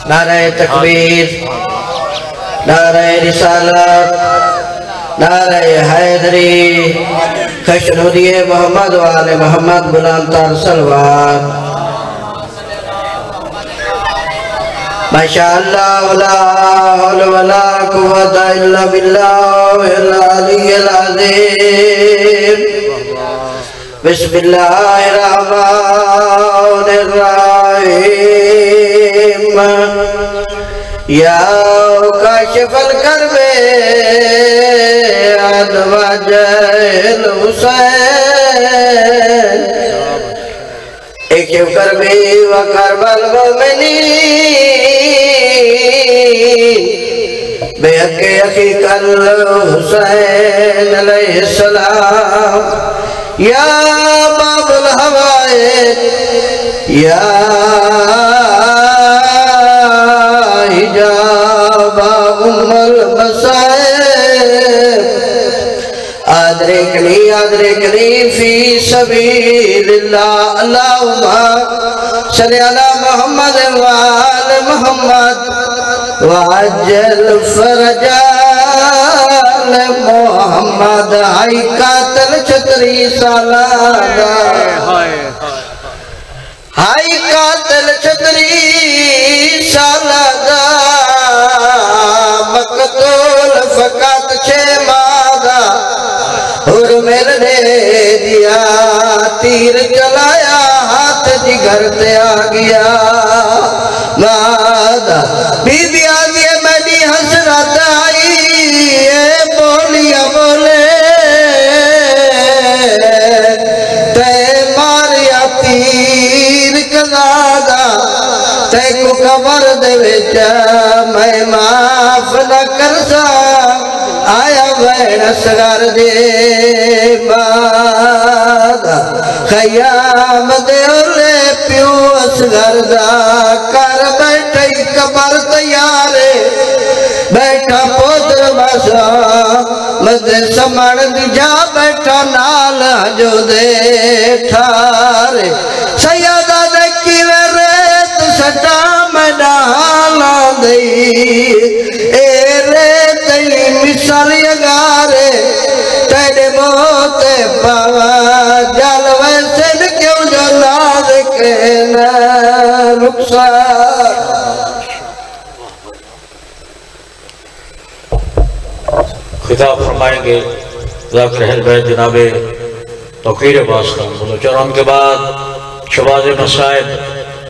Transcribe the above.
نعرہ تکبیر، نعرہ رسالت، نعرہ حیدری، خشنودی محمد وآل محمد غلام تار سلوات۔ ماشاءاللہ ولا حول ولا قوت الا باللہ العلی العظیم۔ بسم اللہ الرحمن الرحیم۔ یا کاشف الکرب عن وجہ الحسین، اکشف کربی و کرب المؤمنین بحق اخیک الحسین علیہ السلام۔ یا باب الحوائج، یا حجاب ام المصائب، ادرکنی فی سبیل اللہ۔ اللہم صلی علی محمد وآل محمد وعجل فرجال محمد۔ آئی قاتل چھتری سالادہ، آئی قاتل چھتری سالادہ، مقتول فقط 6 مادہ، اور ملنے دیا تیر چلایا ہاتھ جگر تے آگیا مادہ۔ بی بی آگیا میری حسرت آئی اے بولیا بولے، تے ماریا تیر کزادہ، تے کو قبر دے وچا میں معاف نہ کرسا، آیا وین اصغر دے مادہ۔ خیام دے اولے پیو اصغر دا، کر بیٹھائی قبر تیارے، بیٹھا پودر باسا مدے سمڑ دی جا، بیٹھا نال جو دے ٹھارے۔ سیادہ دیکھی وے ریت سٹا میں ڈالا دئی، اے ریت مثال یگارے، تیرے موت پاوا جل ویسن کیوں جلاد کے نہ رخصار۔ خطاب فرمائیں گے ذاکر اہل بیت جناب توقیر عباس خان۔ چنان کے بعد شواز مسائب